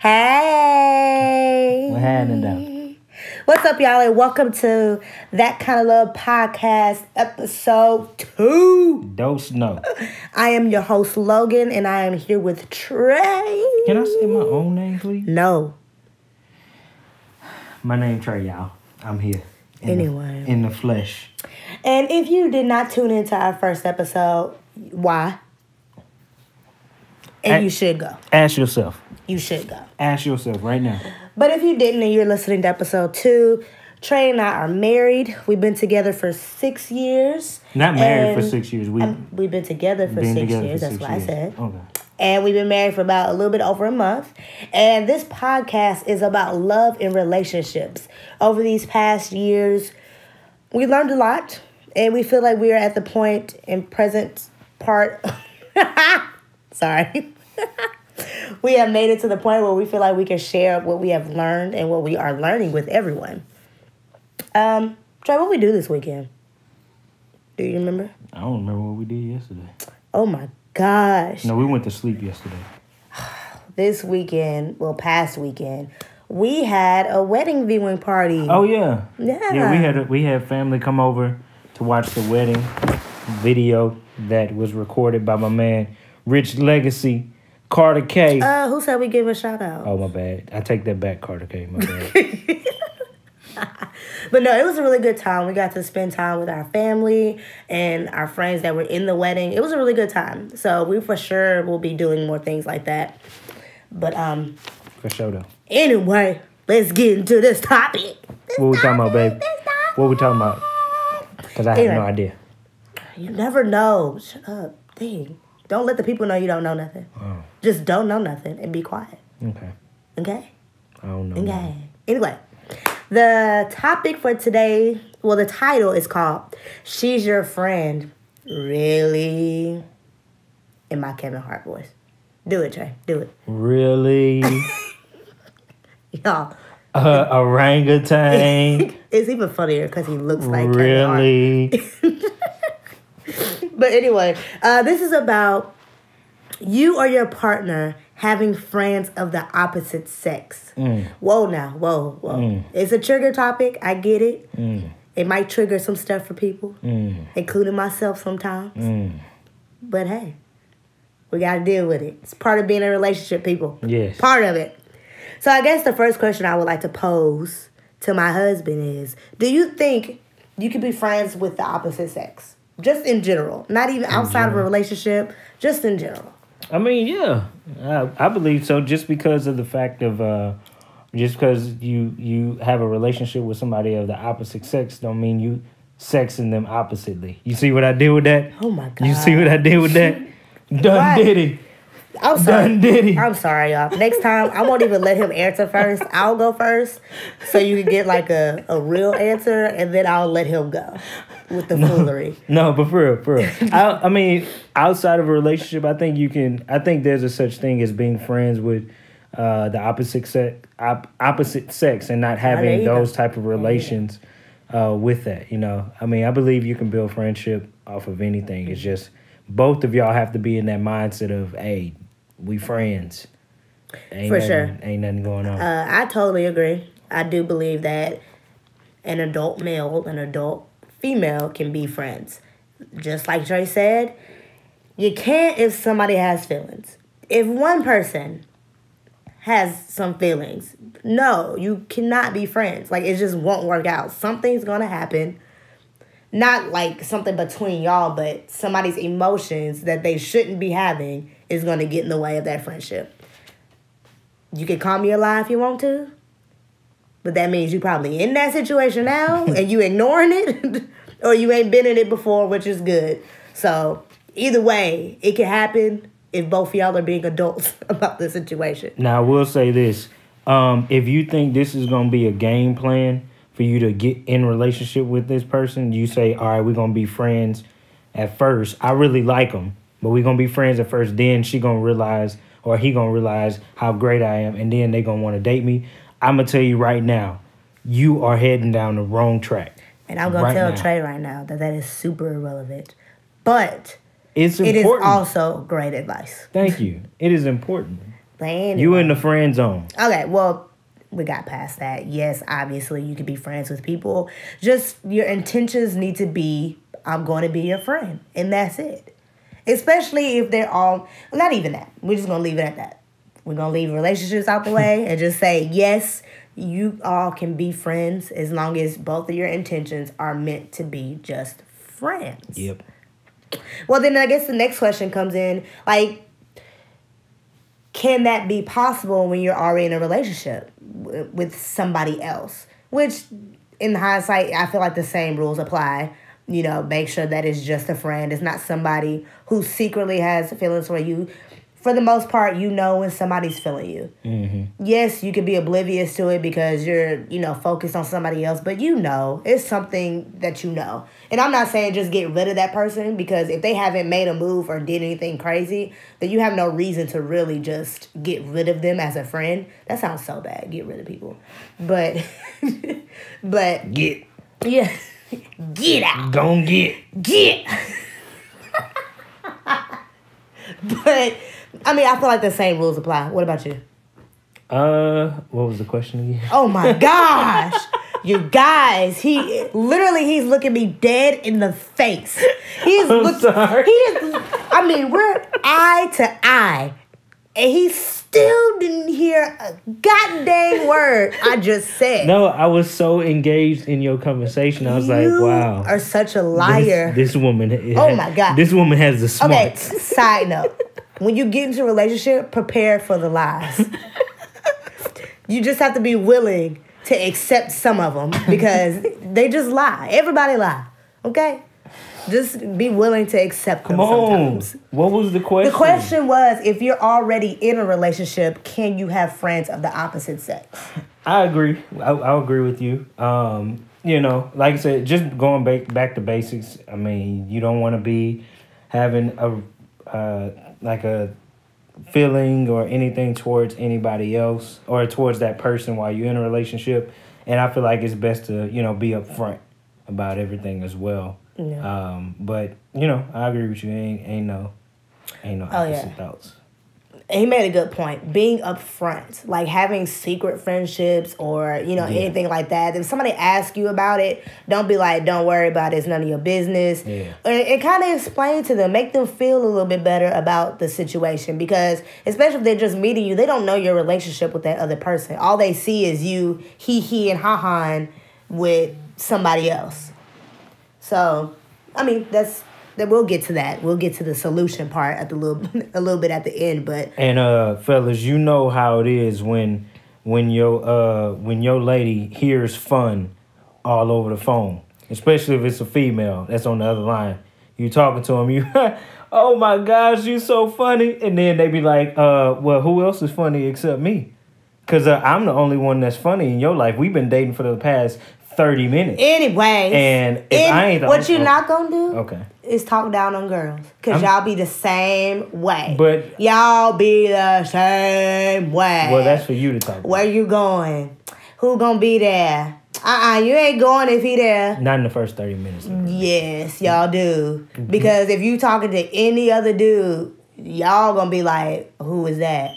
Hey. What happening though? What's up, y'all? And welcome to That Kind of Love Podcast, episode 2. Dose no. I am your host, Logan, and I am here with Trae. Can I say my own name, please? No. My name Trae, y'all. I'm here. In the flesh. And if you did not tune into our first episode, why? And you should go. Ask yourself. You should go. Ask yourself right now. But if you didn't and you're listening to episode 2, Trae and I are married. We've been together for 6 years. Not married for 6 years. We've been together for 6 years. That's what I said. Okay. And we've been married for about a little bit over a month. And this podcast is about love and relationships. Over these past years, we learned a lot. And we feel like we are at the point and present part. Sorry. We have made it to the point where we feel like we can share what we have learned and what we are learning with everyone. Trey, what we do this weekend? Do you remember? I don't remember what we did yesterday. Oh my gosh. No, we went to sleep yesterday. This weekend, past weekend, we had a wedding viewing party. Oh yeah. Yeah. Yeah, we had family come over to watch the wedding video that was recorded by my man Rich Legacy, Carter K. Who said we give a shout out? Oh, my bad. I take that back, Carter K. My bad. But no, it was a really good time. We got to spend time with our family and our friends that were in the wedding. It was a really good time. So we for sure will be doing more things like that. But For sure though. Anyway, let's get into this topic. What we talking about, babe? What we talking about? Because I have no idea. You never know. Shut up. Dang. Don't let the people know you don't know nothing. Oh. Just don't know nothing and be quiet. Okay. Okay? I don't know. Okay. Anyway, the topic for today, the title is called She's Your Friend. Really? In my Kevin Hart voice. Do it, Trey. Do it. Really? Y'all. Orangutan. It's even funnier because he looks like really? Kevin Hart. But anyway, this is about you or your partner having friends of the opposite sex. Whoa now, whoa. It's a trigger topic. I get it. It might trigger some stuff for people, including myself sometimes. But hey, we got to deal with it. It's part of being in a relationship, people. Yes. Part of it. So I guess the first question I would like to pose to my husband is, do you think you could be friends with the opposite sex? Just in general. Not even outside of a relationship. Just in general. I mean, yeah. I believe so. Just because of the fact of... just because you have a relationship with somebody of the opposite sex don't mean you sexing them oppositely. You see what I did with that? Oh, my God. You see what I did with that? Done diddy. I'm sorry. Done diddy. I'm sorry, y'all. Next time, I won't even let him answer first. I'll go first so you can get like a real answer, and then I'll let him go with the foolery. No, but for real. I mean, outside of a relationship, I think there's a such thing as being friends with the opposite sex and not having those type of relations with that, you know. I mean, I believe you can build friendship off of anything. It's just both of y'all have to be in that mindset of, hey, we friends. Ain't nothing going on. I totally agree. I do believe that an adult male, an adult female can be friends. Just like Trey said, you can't if somebody has feelings. If one person has some feelings, no, you cannot be friends. Like, it just won't work out. Something's going to happen. Not like something between y'all, but somebody's emotions that they shouldn't be having is going to get in the way of that friendship. You can call me a lie if you want to, but that means you probably in that situation now and you ignoring it, or you ain't been in it before, which is good. So either way, it can happen if both of y'all are being adults about the situation. Now, I will say this. If you think this is going to be a game plan for you to get in relationship with this person, you say, all right, we're going to be friends at first. I really like them, but we're going to be friends at first. Then she going to realize, or he going to realize how great I am, and then they going to want to date me. I'm going to tell you right now, you are heading down the wrong track. And I'm going to tell Trae right now that is super irrelevant. But it's important. It is also also great advice. Thank you. It is important. Anyway. You in the friend zone. Okay, well, we got past that. Yes, obviously, you can be friends with people. Just your intentions need to be, I'm going to be your friend. And that's it. Especially if they're all, not even that. We're just going to leave it at that. We're going to leave relationships out the way and just say, yes, you all can be friends as long as both of your intentions are meant to be just friends. Yep. Well, then I guess the next question comes in, like, can that be possible when you're already in a relationship with somebody else? Which, in hindsight, I feel like the same rules apply. You know, make sure that it's just a friend. It's not somebody who secretly has feelings for you. For the most part, you know when somebody's feeling you. Mm-hmm. Yes, you could be oblivious to it because you're, focused on somebody else. But it's something that you know. And I'm not saying just get rid of that person because if they haven't made a move or did anything crazy, then you have no reason to really just get rid of them as a friend. That sounds so bad, get rid of people. But Get. Yeah. Get out. Gon' get. Get. But, I feel like the same rules apply. What about you? What was the question again? Oh my gosh. You guys, he's looking me dead in the face. Sorry. We're eye to eye. And he still didn't hear a goddamn word I just said. No, I was so engaged in your conversation. I was like, wow. You are such a liar. This woman. My God. This woman has the smarts. Okay, side note. When you get into a relationship, prepare for the lies. You just have to be willing to accept some of them because they just lie. Everybody lie. Okay? Just be willing to accept them sometimes. What was the question? The question was, if you're already in a relationship, can you have friends of the opposite sex? I agree. I'll agree with you. Like I said, just going back to basics. You don't want to be having a feeling or anything towards anybody else or towards that person while you're in a relationship. And I feel like it's best to, be upfront about everything as well. Yeah. But I agree with you. Ain't no opposite thoughts. He made a good point. Being upfront, like having secret friendships or anything like that. If somebody asks you about it, don't be like, "Don't worry about it. It's none of your business." Yeah. And kind of explain to them, make them feel a little bit better about the situation because, especially if they're just meeting you, they don't know your relationship with that other person. All they see is you he and ha-ha with somebody else. So, we'll get to that. We'll get to the solution part a little bit at the end, but fellas, you know how it is when your lady hears fun all over the phone, especially if it's a female that's on the other line. You talking to them, you, oh my gosh, you so funny, and then they be like, well, who else is funny except me? Because I'm the only one that's funny in your life. We've been dating for the past 30 minutes. Anyways. And if I ain't what you not gonna do okay. is talk down on girls. Because y'all be the same way. But y'all be the same way. Well, that's for you to talk about. Where you going? Who gonna be there? You ain't going if he there. Not in the first 30 minutes. Yes, y'all do. Because if you talking to any other dude, y'all gonna be like, who is that?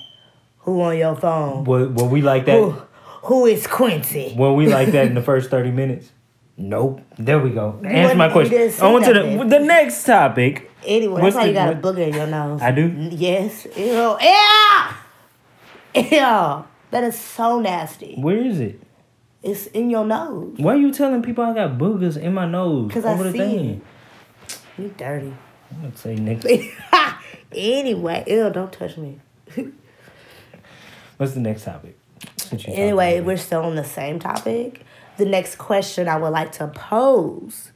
Who on your phone? Well, we like that. Who is Quincy? Were we like that in the first 30 minutes? Nope. There we go. Answer my question. On to the next topic. Anyway, that's why you got a booger in your nose. I do? Yes. Ew. That is so nasty. Where is it? It's in your nose. Why are you telling people I got boogers in my nose? Because I see it. You dirty. I'm going to say next. Anyway, don't touch me. What's the next topic? Anyway, we're still on the same topic. The next question I would like to pose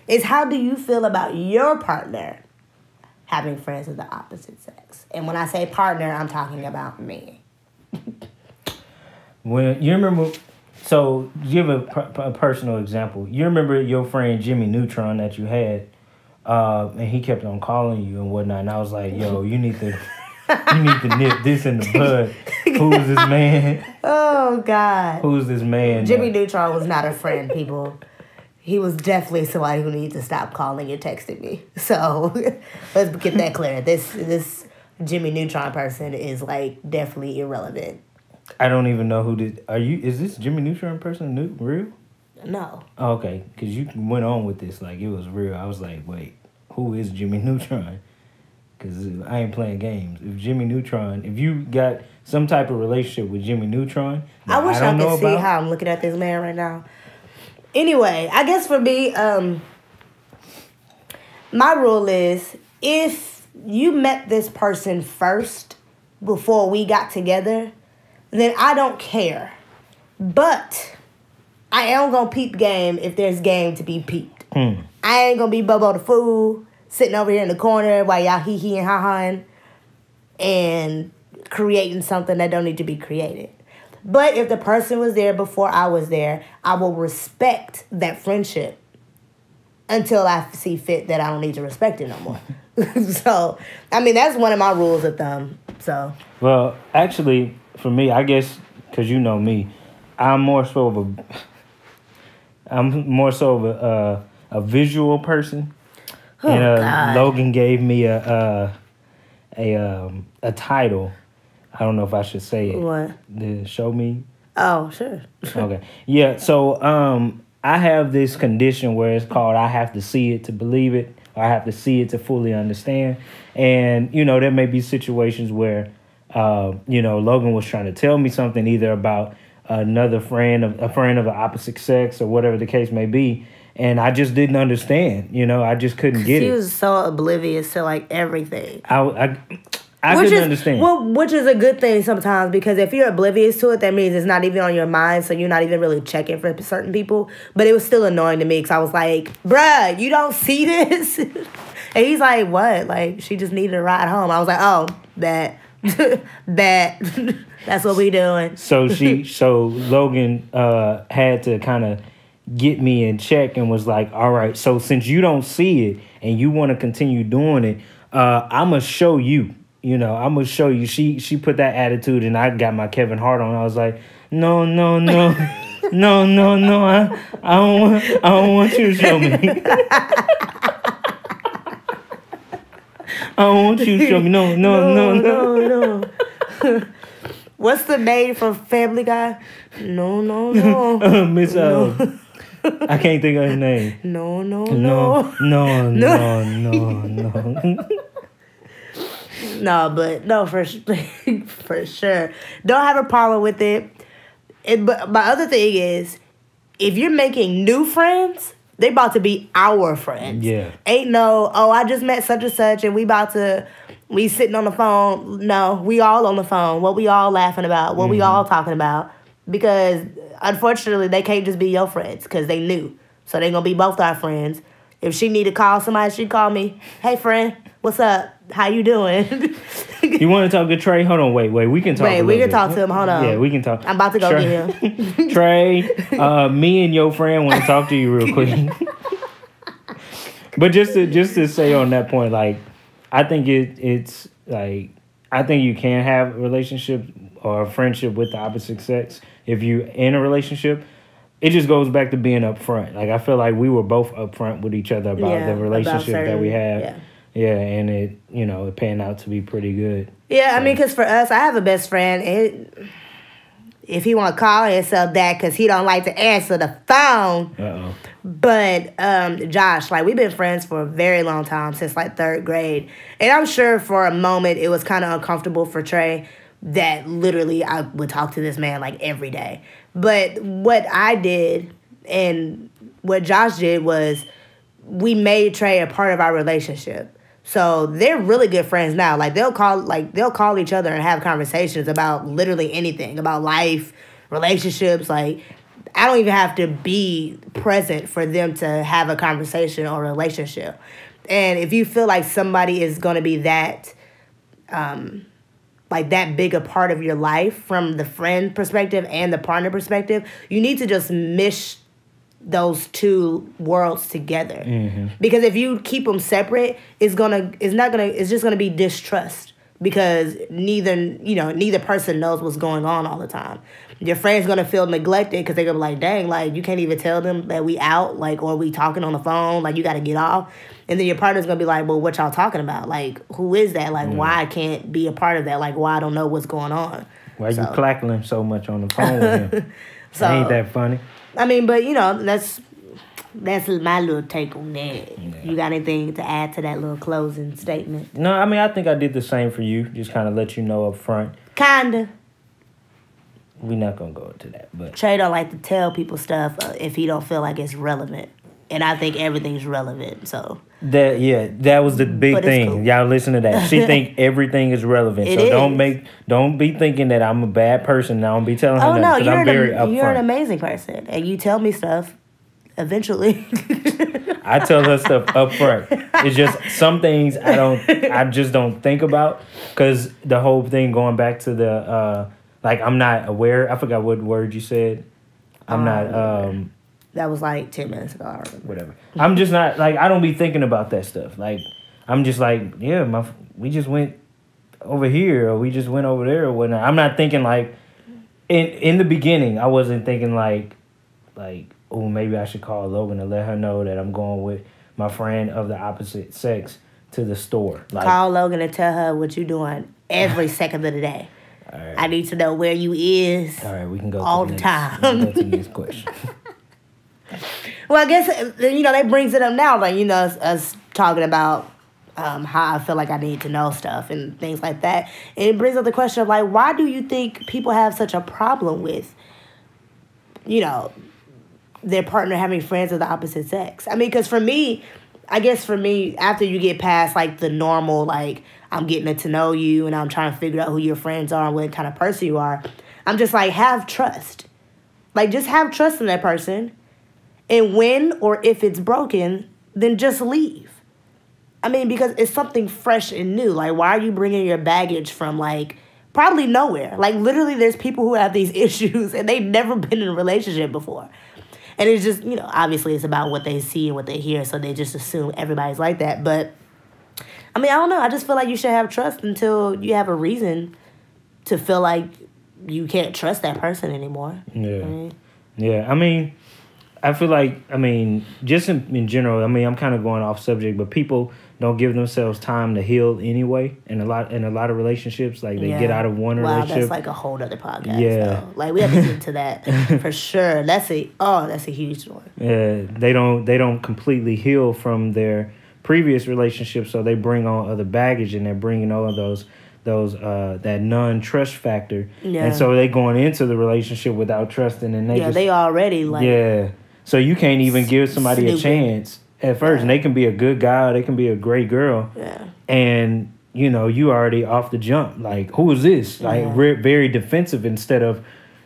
is, how do you feel about your partner having friends of the opposite sex? And when I say partner, I'm talking about me. When you remember, so give a personal example. You remember your friend Jimmy Neutron that you had, and he kept on calling you and whatnot. And I was like, yo, you need to nip this in the bud. Who's this man? Oh, God. Who's this man? Jimmy Neutron was not a friend, people. He was definitely somebody who needs to stop calling and texting me. So let's get that clear. This Jimmy Neutron person is like definitely irrelevant. I don't even know who did. Is this Jimmy Neutron person real? No. Oh, okay, because you went on with this like it was real. I was like, wait, who is Jimmy Neutron? Because I ain't playing games. If you got some type of relationship with Jimmy Neutron, I wish I could see how I'm looking at this man right now. Anyway, I guess for me, my rule is if you met this person first before we got together, then I don't care. But I am going to peep game if there's game to be peeped. I ain't going to be Bobo the fool sitting over here in the corner while y'all hee-hee and ha-haing and creating something that don't need to be created. But if the person was there before I was there, I will respect that friendship until I see fit that I don't need to respect it no more. So, I mean, that's one of my rules of thumb. So, well, actually, for me, I guess because you know me, I'm more so of a visual person. Oh, and God. Logan gave me a title. I don't know if I should say it. What? To show me. Oh, sure. Okay. Yeah. So I have this condition where it's called I have to see it to believe it, or I have to see it to fully understand. And there may be situations where Logan was trying to tell me something either about another friend, a friend of the opposite sex, or whatever the case may be. And I just didn't understand, I just couldn't get it. He was so oblivious to like everything. I couldn't understand. Well, which is a good thing sometimes, because if you're oblivious to it, that means it's not even on your mind, so you're not even really checking for certain people. But it was still annoying to me because I was like, bruh, you don't see this? And he's like, what? Like, she just needed a ride home. I was like, oh, that. That's what we doing. So Logan had to kind of get me in check and was like, all right, so since you don't see it and you want to continue doing it, I'm going to show you. I'm going to show you. She put that attitude, and I got my Kevin Hart on. I was like, no. No. I don't want you to show me. I don't want you to show me. No. What's the maid from Family Guy? No. Miss I can't think of her name. No. No, but no, for sure. Don't have a problem with it. But my other thing is, if you're making new friends, they about to be our friends. Yeah. Ain't no, I just met such and such and we sitting on the phone. No, we all on the phone. What we all laughing about. What we all talking about. Because, unfortunately, they can't just be your friends because they new. So they going to be both our friends. If she need to call somebody, she call me. Hey, friend, what's up? How you doing? You want to talk to Trae? Hold on, wait. We can talk. Wait, we can talk to him. Hold on. Yeah, we can talk. I'm about to go get him. Trae, me and your friend want to talk to you real quick. But just to say on that point, like, I think it's like, I think you can have a relationship or a friendship with the opposite sex if you're in a relationship. It just goes back to being upfront. Like, I feel like we were both upfront with each other about the relationship that we had. Yeah, and it panned out to be pretty good. Yeah, so. I mean, because for us, I have a best friend. If he want to call himself that because he don't like to answer the phone. Uh-oh. But Josh, like, we've been friends for a very long time, since like 3rd grade. And I'm sure for a moment it was kind of uncomfortable for Trae that literally I would talk to this man like every day. But what I did and what Josh did was we made Trae a part of our relationship. So they're really good friends now. Like, they'll call each other and have conversations about literally anything, about life, relationships. Like, I don't even have to be present for them to have a conversation or relationship. And if you feel like somebody is going to be that, like, that big a part of your life from the friend perspective and the partner perspective, you need to just mesh those two worlds together. Because if you keep them separate, it's just gonna be distrust. because neither person knows what's going on all the time. Your friend's gonna feel neglected because they're gonna be like, dang, like you can't even tell them that we out, like, or we talking on the phone, like you gotta get off. And then your partner's gonna be like, well, what y'all talking about? Like, who is that? Like, why I can't be a part of that? Like, why I don't know what's going on? Why you clackling so much on the phone with him? So, ain't that funny? I mean, but that's my little take on that. Yeah. You got anything to add to that little closing statement? No, I mean, I think I did the same for you. Just kind of let you know up front. Kinda. We're not going to go into that. But Trae don't like to tell people stuff if he don't feel like it's relevant. And I think everything's relevant, so. That was the big thing. Cool. Y'all listen to that. She think everything is relevant. So don't be thinking that I'm a bad person and I don't be telling her nothing. You're an amazing person. And you tell me stuff eventually. I tell her stuff up front. It's just some things I just don't think about, because the whole thing going back to the I'm not aware. I forgot what word you said. I'm not that was like 10 minutes ago. I remember. Whatever. I'm just not I don't be thinking about that stuff. Like, I'm just like, yeah, we just went over here, or we just went over there, or whatnot. I'm not thinking like in the beginning. I wasn't thinking like oh, maybe I should call Logan and let her know that I'm going with my friend of the opposite sex to the store. Like, call Logan and tell her what you're doing every second of the day. All right. I need to know where you is. All right, we can go all the time. We can go to the next question. Well, I guess, that brings it up now, like, us talking about how I feel like I need to know stuff and things like that. And it brings up the question of, like, why do you think people have such a problem with, their partner having friends of the opposite sex? I mean, because for me, after you get past, like, the normal, like, I'm getting to know you and I'm trying to figure out who your friends are and what kind of person you are, I'm just like, have trust. Like, just have trust in that person. And when or if it's broken, then just leave. I mean, because it's something fresh and new. Like, why are you bringing your baggage from, like, probably nowhere? Like, literally, there's people who have these issues and they've never been in a relationship before. And it's just, obviously it's about what they see and what they hear, so they just assume everybody's like that. But, I mean, I don't know. I just feel like you should have trust until you have a reason to feel like you can't trust that person anymore. Yeah. Yeah, I mean, I feel like, just in general, I'm kind of going off subject, but people don't give themselves time to heal anyway. In a lot of relationships, like they get out of one relationship. That's like a whole other podcast. Yeah, though. Like we have to get into that for sure. That's a huge one. Yeah, they don't completely heal from their previous relationship, so they bring on other baggage, and they're bringing all those that non-trust factor. Yeah. And so they going into the relationship without trusting, and they already like So you can't even give somebody a chance at first. And they can be a good guy, or they can be a great girl. Yeah. And, you already off the jump. Like, who is this? Like, very defensive instead of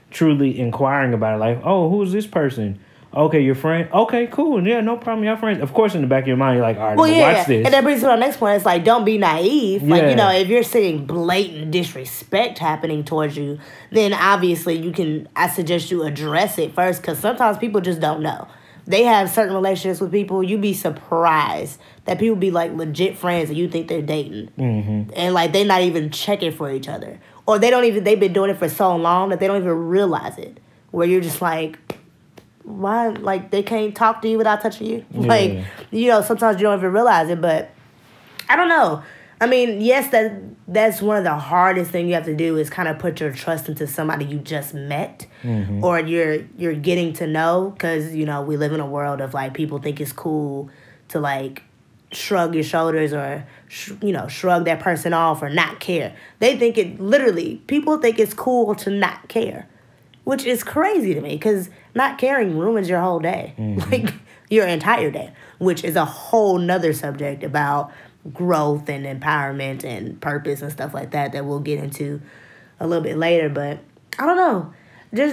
truly inquiring about it. Like, oh, who is this person? Okay, your friend? Okay, cool. Yeah, no problem. Y'all friends. Of course, in the back of your mind, you're like, all right, watch this. And that brings me to the next point. It's like, don't be naive. Like, if you're seeing blatant disrespect happening towards you, then obviously I suggest you address it first, because sometimes people just don't know. They have certain relationships with people. You'd be surprised that people be, like, legit friends and you think they're dating. Mm-hmm. And, like, they're not even checking for each other. Or they've been doing it for so long that they don't even realize it. Where you're just like, why, like, they can't talk to you without touching you? Yeah. Like, sometimes you don't even realize it, but I don't know. I mean, yes, that's one of the hardest things you have to do is kind of put your trust into somebody you just met, or you're getting to know, because, we live in a world of, like, people think it's cool to, like, shrug your shoulders or, shrug that person off or not care. People think it's cool to not care, which is crazy to me, because not caring ruins your whole day, like your entire day, which is a whole nother subject about growth and empowerment and purpose and stuff like that we'll get into a little bit later. But I don't know.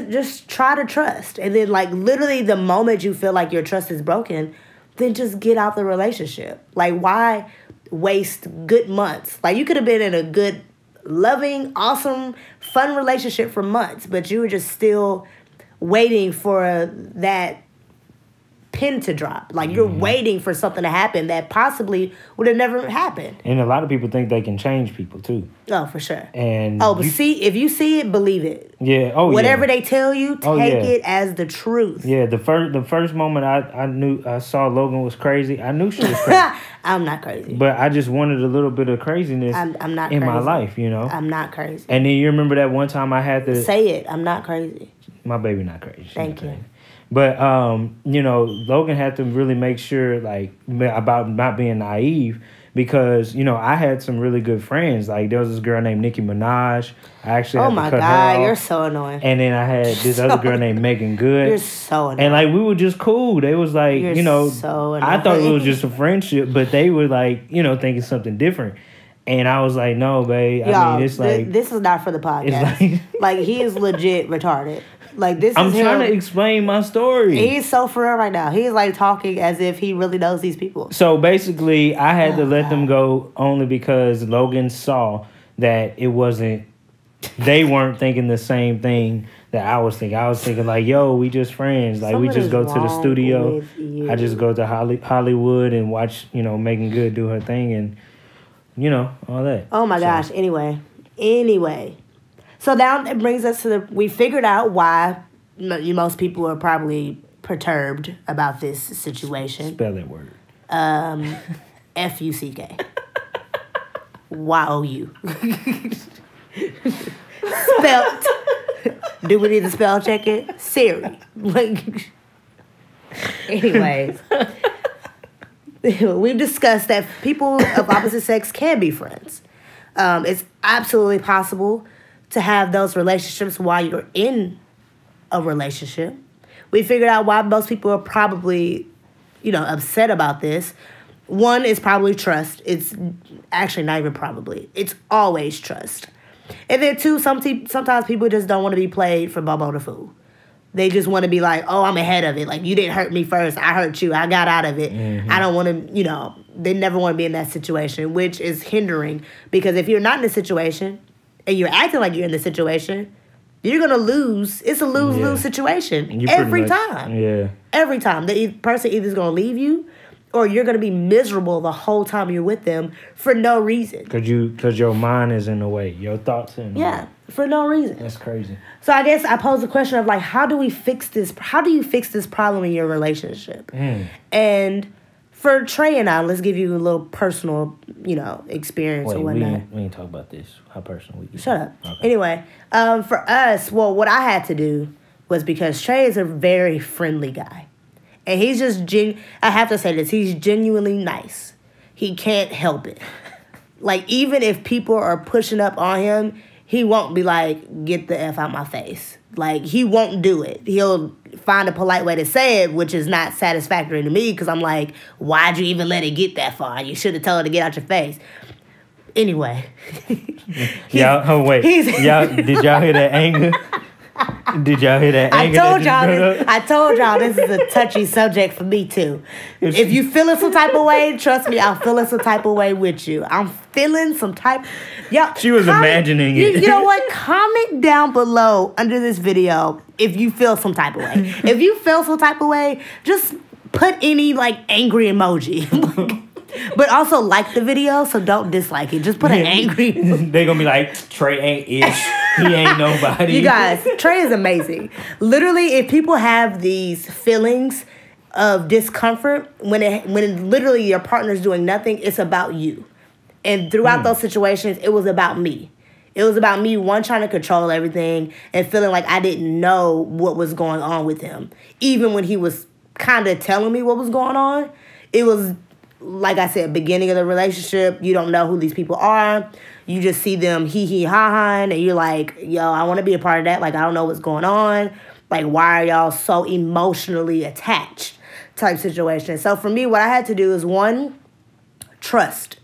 Just try to trust. And then, like, literally the moment you feel like your trust is broken, then just get out the relationship. Like, why waste good months? Like, you could have been in a good, loving, awesome, fun relationship for months, but you were just still waiting for that pin to drop. Like, you're waiting for something to happen that possibly would have never happened. And a lot of people think they can change people, too. Oh, for sure. And but if you see it, believe it. Yeah. Whatever they tell you, take it as the truth. Yeah. The first moment I saw Logan was crazy, I knew she was crazy. I'm not crazy. But I just wanted a little bit of craziness I'm not in crazy. my life, you know? I'm not crazy. And then you remember that one time I had to... Say it. I'm not crazy. My baby not crazy. Thank you. Crazy. But, you know, Logan had to really make sure, like, about not being naive because, you know, I had some really good friends. Like, there was this girl named Nicki Minaj. I actually had to cut her off. Oh, my God. You're so annoying. And then I had this other girl named Megan Good. You're so annoying. And, like, we were just cool. They was like, You're you know, so I thought it was just a friendship, but they were, like, you know, thinking something different. And I was like, no, babe. I mean, it's like... This is not for the podcast. Like, he is legit retarded. Like, this I'm is trying him. to explain my story. He's so for real right now. He's, like, talking as if he really knows these people. So, basically, I had to let them go only because Logan saw that it wasn't... They weren't thinking the same thing that I was thinking. I was thinking, like, yo, we just friends. Like, we just go to the studio. I just go to Hollywood and watch, you know, Megan Good do her thing and, you know, all that. Oh, my gosh. Anyway. So now it brings us to we figured out why most people are probably perturbed about this situation. Spell that word. F-U-C-K. Y-O-U. Spelt. Do we need to spell check it? Siri. Anyways. We've discussed that people of opposite sex can be friends. It's absolutely possible to have those relationships while you're in a relationship. We figured out why most people are probably, you know, upset about this. One is probably trust. It's actually not even probably. It's always trust. And then two, sometimes people just don't want to be played for Bobo the Fool. They just want to be like, oh, I'm ahead of it. Like, you didn't hurt me first. I hurt you. I got out of it. Mm-hmm. I don't want to, you know, they never want to be in that situation, which is hindering. Because if you're not in a situation and you're acting like you're in the situation, you're going to lose. It's a lose-lose situation every time. Yeah. Every time. The person either is going to leave you or you're going to be miserable the whole time you're with them for no reason. Because your mind is in the way. Your thoughts in the way. Yeah, for no reason. That's crazy. So I guess I pose the question of, like, how do we fix this? How do you fix this problem in your relationship? And for Trae and I, let's give you a little personal, you know, experience or whatnot. We ain't talk about this. How personal we get. Shut up. Okay. Anyway, for us, well, what I had to do was because Trae is a very friendly guy. And he's just, I have to say this, he's genuinely nice. He can't help it. Like, even if people are pushing up on him, he won't be like, get the F out my face. Like, he won't do it. He'll find a polite way to say it, which is not satisfactory to me because I'm like, why'd you even let it get that far? You should have told her to get out your face. Anyway. Did y'all hear that anger? Did y'all hear that anger? I told y'all this is a touchy subject for me too. If you feeling some type of way, trust me, I'm feeling some type of way with you. I'm feeling some type. She was imagining it. You know what? Comment down below under this video if you feel some type of way. If you feel some type of way, just put any like angry emoji. But also like the video, so don't dislike it. Just put an angry... They're going to be like, Trae ain't ish. He ain't nobody. You guys, Trae is amazing. Literally, if people have these feelings of discomfort, when literally your partner's doing nothing, it's about you. And throughout those situations, it was about me. It was about me, one, trying to control everything and feeling like I didn't know what was going on with him. Even when he was kind of telling me what was going on, it was... Like I said, beginning of the relationship, you don't know who these people are. You just see them ha-ha, and you're like, yo, I want to be a part of that. Like, I don't know what's going on. Like, why are y'all so emotionally attached type situation? So for me, what I had to do is, one, trust.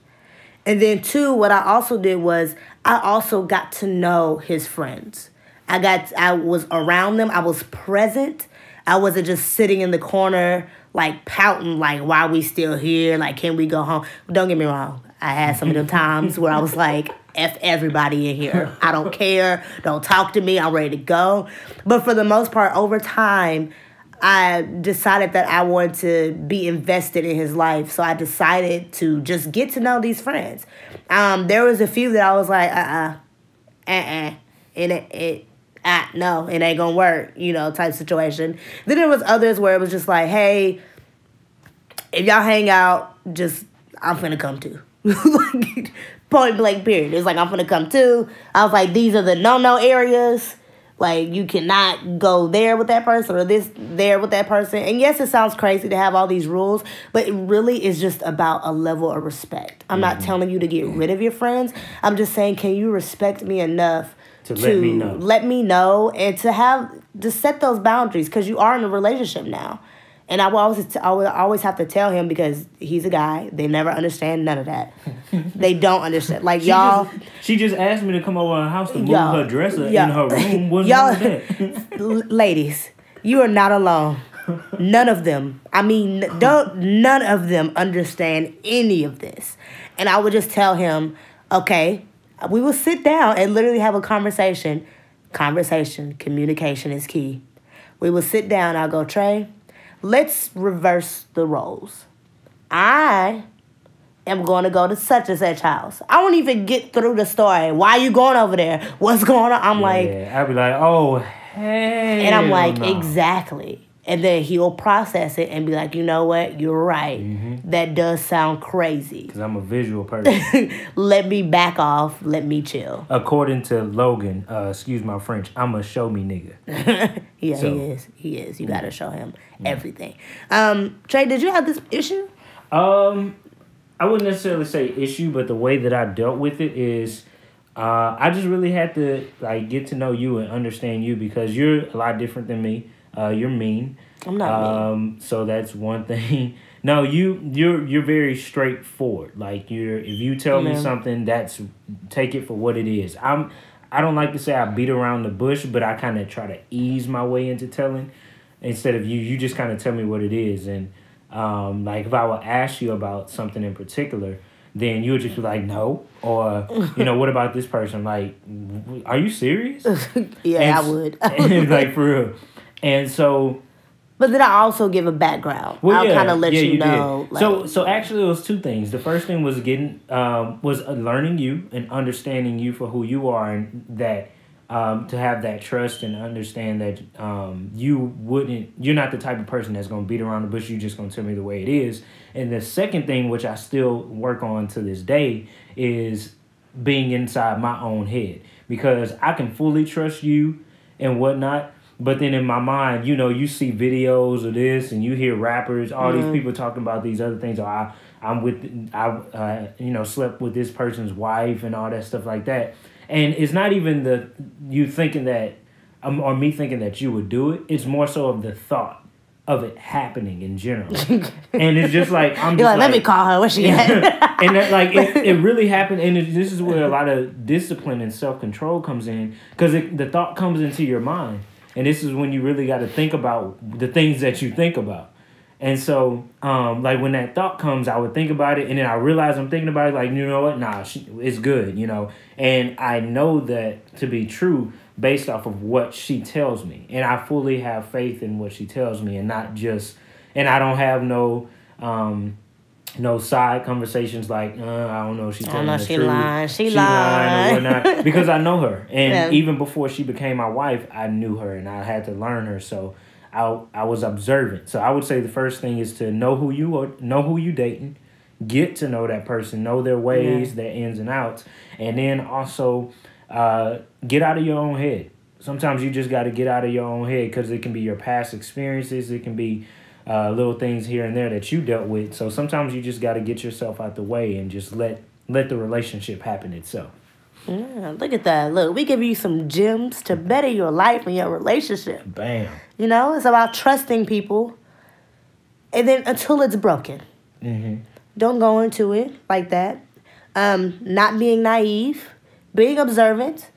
And then two, what I also did was I also got to know his friends. I was around them. I was present. I wasn't just sitting in the corner like pouting, like, why we still here? Like, can we go home? Don't get me wrong. I had some of them times where I was like, F everybody in here. I don't care. Don't talk to me. I'm ready to go. But for the most part, over time, I decided that I wanted to be invested in his life. So I decided to just get to know these friends. There was a few that I was like, no, it ain't gonna work, type situation. Then there was others where it was just like, hey, if y'all hang out, I'm finna come too. Like, point blank period. It's like, I'm finna come too. I was like, these are the no-no areas. Like, you cannot go there with that person or there with that person. And yes, it sounds crazy to have all these rules, but it really is just about a level of respect. I'm not telling you to get rid of your friends. I'm just saying, can you respect me enough to let me know and to set those boundaries, because you are in a relationship now. And I will always have to tell him, because he's a guy. They never understand none of that. They don't understand. Like, she just asked me to come over her house to move her dresser in her room. What's wrong with that? Ladies, you are not alone. None of them. I mean, none of them understand any of this. And I would just tell him, okay, we will sit down and literally have a conversation. Communication is key. We will sit down. I'll go, Trae, let's reverse the roles. I am going to go to such and such house. I won't even get through the story. Why are you going over there? What's going on? I'd be like, oh, hey. And I'm like, exactly. And then he'll process it and be like, you know what? You're right. Mm-hmm. That does sound crazy. Because I'm a visual person. Let me back off. Let me chill. According to Logan, excuse my French, I'm a show me nigga. Yeah, so, he is. You got to show him everything. Trae, did you have this issue? I wouldn't necessarily say issue, but the way that I dealt with it is I just really had to get to know you and understand you, because you're a lot different than me. You're mean. I'm not mean. So that's one thing. No, you're very straightforward. Like, if you tell me something, take it for what it is. I don't like to say I beat around the bush, but I kind of try to ease my way into telling, instead of you just kind of tell me what it is. And like, if I would ask you about something in particular, then you would just be like, no. Or, what about this person? Like, are you serious? Yeah, I would. Like, for real. And so... But then I also give a background. I'll kind of let you know. Like, so actually, it was two things. The first thing was learning you and understanding you for who you are, and that to have that trust and understand that you're not the type of person that's going to beat around the bush. You're just going to tell me the way it is. And the second thing, which I still work on to this day, is being inside my own head, because I can fully trust you and whatnot. But then in my mind, you see videos of this and you hear rappers, all these people talking about these other things. Or I slept with this person's wife and all that stuff like that. And it's not even you thinking that, or me thinking that you would do it. It's more so of the thought of it happening in general. And it's just like, let me call her. Where's she at? And it really happened. And this is where a lot of discipline and self-control comes in, because the thought comes into your mind. And this is when you really got to think about the things that you think about. And so, when that thought comes, I would think about it, and then I realize I'm thinking about it, like, you know what? Nah, it's good, And I know that to be true based off of what she tells me. And I fully have faith in what she tells me, and not just... And I don't have no side conversations like, I don't know, she telling the truth. She lying or whatnot, because I know her. And even before she became my wife, I knew her, and I had to learn her. So I was observant. So I would say the first thing is to know who you are, know who you dating, get to know that person, know their ways, their ins and outs, and then also get out of your own head. Sometimes you just got to get out of your own head, because it can be your past experiences, it can be little things here and there that you dealt with. So sometimes you just got to get yourself out the way and just let the relationship happen itself. Yeah, look at that. Look, we give you some gems to better your life and your relationship. Bam. It's about trusting people, and then until it's broken. Mm-hmm. Don't go into it like that. Not being naive, being observant,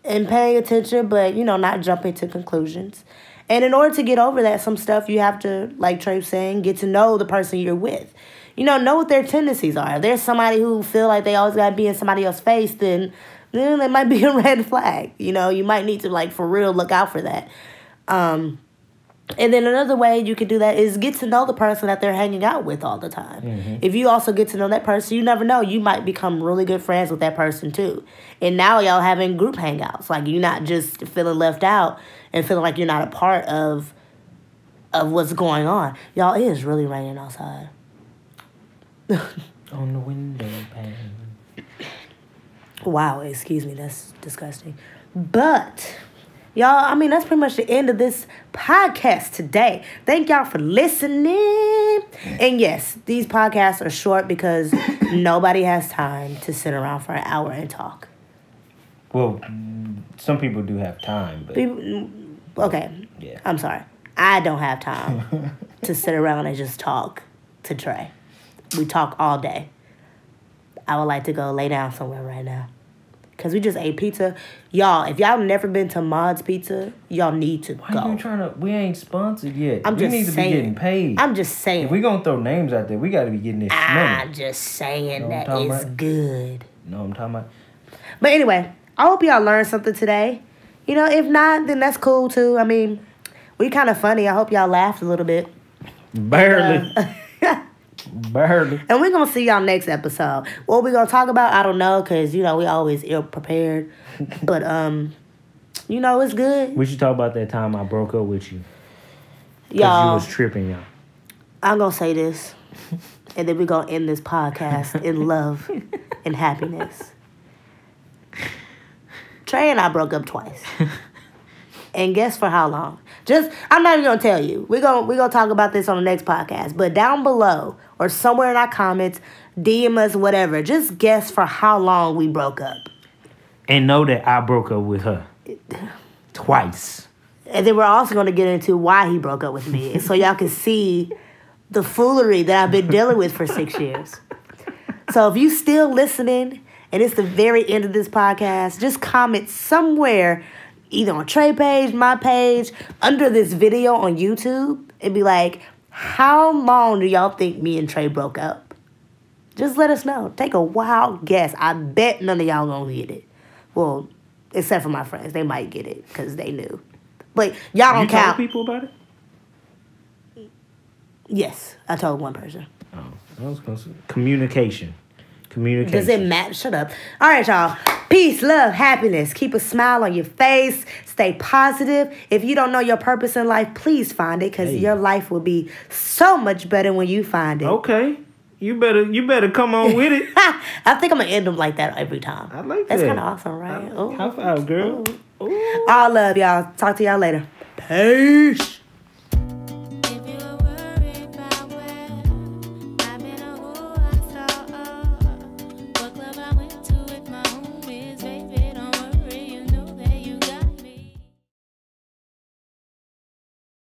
and paying attention, but, not jumping to conclusions. And in order to get over that, some stuff you have to, like Trae was saying, get to know the person you're with. Know what their tendencies are. If there's somebody who feel like they always got to be in somebody else's face, then it might be a red flag. You might need to, for real, look out for that. And then another way you could do that is get to know the person that they're hanging out with all the time. Mm-hmm. If you also get to know that person, you never know. You might become really good friends with that person too. And now y'all having group hangouts. Like, you're not just feeling left out and feeling like you're not a part of what's going on. Y'all, it is really raining outside. On the window pane. Wow, excuse me. That's disgusting. But... y'all, I mean, that's pretty much the end of this podcast today. Thank y'all for listening. And yes, these podcasts are short because nobody has time to sit around for an hour and talk. Well, some people do have time. But okay, yeah. I'm sorry. I don't have time to sit around and just talk to Trae. We talk all day. I would like to go lay down somewhere right now. Because we just ate pizza. Y'all, if y'all never been to Mod's Pizza, y'all need to go. Why you trying to... we ain't sponsored yet. We need to be getting paid. I'm just saying. If we going to throw names out there, we got to be getting this money. I'm just saying that it's good. No, I'm talking about... But anyway, I hope y'all learned something today. You know, if not, then that's cool too. I mean, we kind of funny. I hope y'all laughed a little bit. Barely. Barely. And we're going to see y'all next episode. What we're going to talk about, I don't know, because, you know, we always ill-prepared. But, you know, it's good. We should talk about that time I broke up with you. Y'all. You was tripping, y'all. I'm going to say this, and then we're going to end this podcast in love and happiness. Trae and I broke up twice. And guess for how long? I'm not even going to tell you. We're gonna talk about this on the next podcast. But down below or somewhere in our comments, DM us, whatever. Just guess for how long we broke up. And know that I broke up with her. Twice. And then we're also going to get into why he broke up with me. So y'all can see the foolery that I've been dealing with for 6 years. So if you still listening and it's the very end of this podcast, just comment somewhere, either on Trae page, my page, under this video on YouTube, and be like, how long do y'all think me and Trae broke up? Just let us know. Take a wild guess. I bet none of y'all gonna get it. Well, except for my friends. They might get it because they knew. But y'all don't count. You told people about it? Yes, I told one person. Oh, I was going to say communication. Does it matter? Shut up. All right, y'all. Peace, love, happiness. Keep a smile on your face. Stay positive. If you don't know your purpose in life, please find it, because your life will be so much better when you find it. Okay. You better come on with it. I think I'm going to end them like that every time. I like that. That's kind of awesome, right? High five, girl. All love, y'all. Talk to y'all later. Peace.